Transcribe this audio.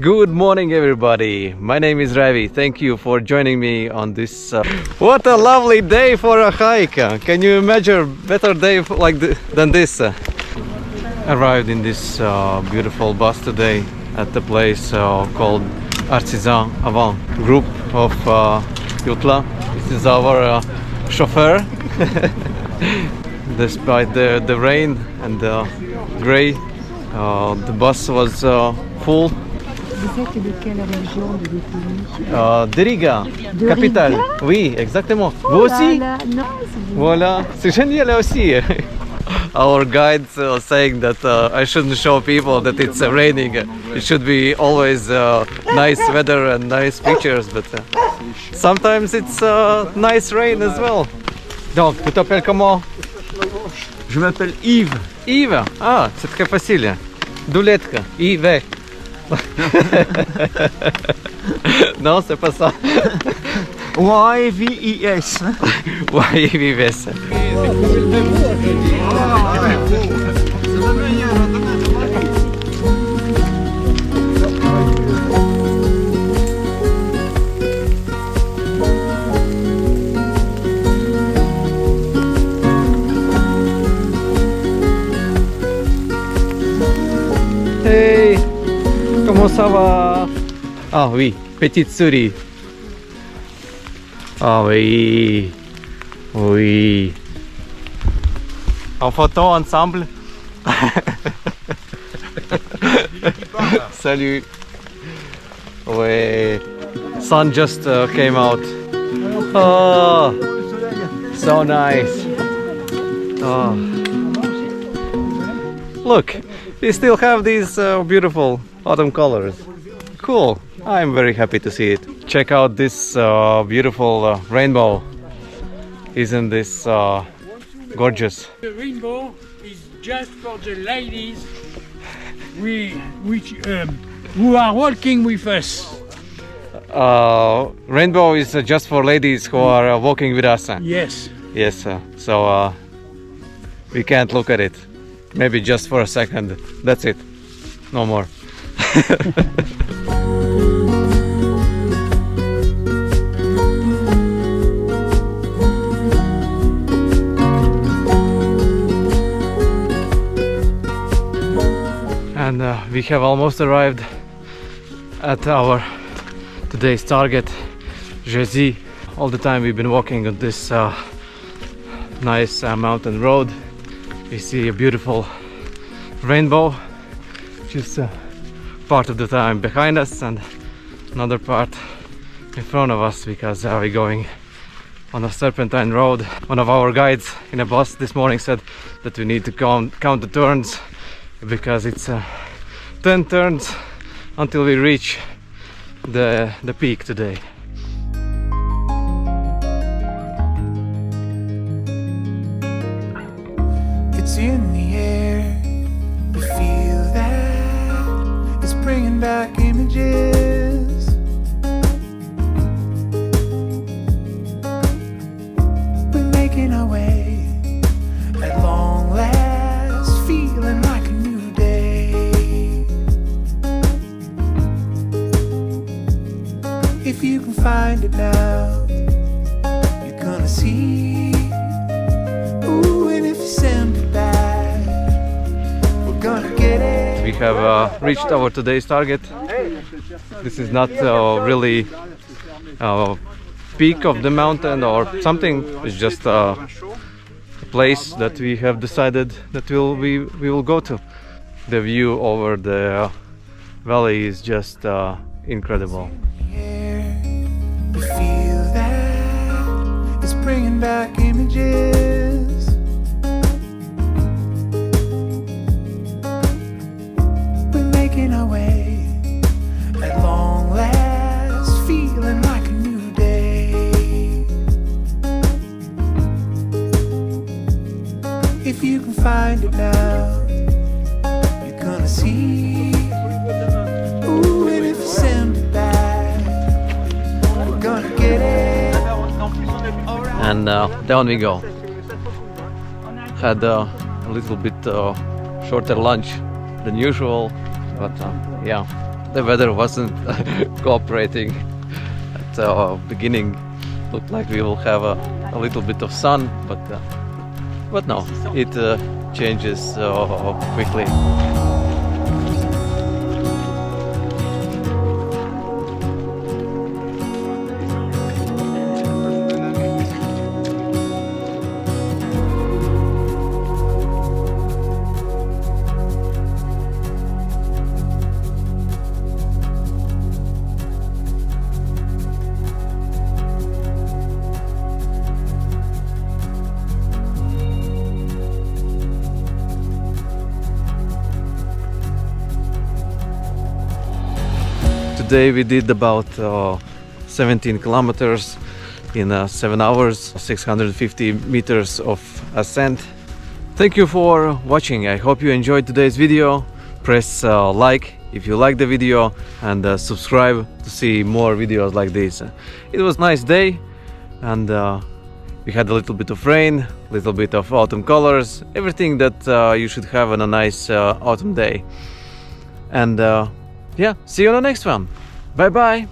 Good morning, everybody. My name is Raivi. Thank you for joining me on this. What a lovely day for a hike! Can you imagine better day than this? Arrived in this beautiful bus today at the place called Arcizan-Avant group of UTLA. This is our chauffeur. Despite the rain and the gray, the bus was full. Vous êtes de quelle région de l'Italie? De Riga, capitale. Riga? Oui, exactement. Vous aussi? Là, non, c'est Voilà, c'est génial aussi. Our guides saying that I shouldn't show people that it's raining. It should be always nice weather and nice pictures, but sometimes it's nice rain as well. Donc, tu t'appelles comment? Je m'appelle Yves. Yves? Ah, c'est très facile. Douletка. Yves. Non, c'est pas ça. Y-V-I-S. Y-V-I-S. Hey, comment ça va? Ah oui, petite souris. Ah oui, oui. En photo ensemble. Salut. Ouais. Sun just came out. Oh, so nice. Oh. Look, we still have these beautiful autumn colors. Cool. I'm very happy to see it. Check out this beautiful rainbow. Isn't this gorgeous? The rainbow is just for the ladies who are walking with us. Rainbow is just for ladies who are walking with us. Yes. Yes, so we can't look at it. Maybe just for a second. That's it. No more. And we have almost arrived at our today's target, Raivi. All the time we've been walking on this nice mountain road. We see a beautiful rainbow, which is part of the time behind us and another part in front of us, because we're going on a serpentine road. One of our guides in a bus this morning said that we need to count the turns, because it's 10 turns until we reach the peak today. It's in the air, you feel that it's bringing back images. We're making our way at long last, feeling like a new day. If you can find it now, you're gonna see. We have reached our today's target. This is not really peak of the mountain or something. It's just a place that we have decided that we will go to. The view over the valley is just incredible. You feel that it's bringing back images. We're making our way at long last, feeling like a new day. If you can find it now, you're gonna see. Ooh, and if you send it back, we're gonna get it. And down we go. Had a little bit shorter lunch than usual, but yeah, the weather wasn't cooperating at the beginning. Looked like we will have a little bit of sun, but no, it changes quickly. Today we did about 17 kilometers in 7 hours, 650 meters of ascent. Thank you for watching. I hope you enjoyed today's video. Press like if you like the video and subscribe to see more videos like this. It was a nice day and we had a little bit of rain, a little bit of autumn colors, everything that you should have on a nice autumn day. And yeah, see you on the next one. Bye bye.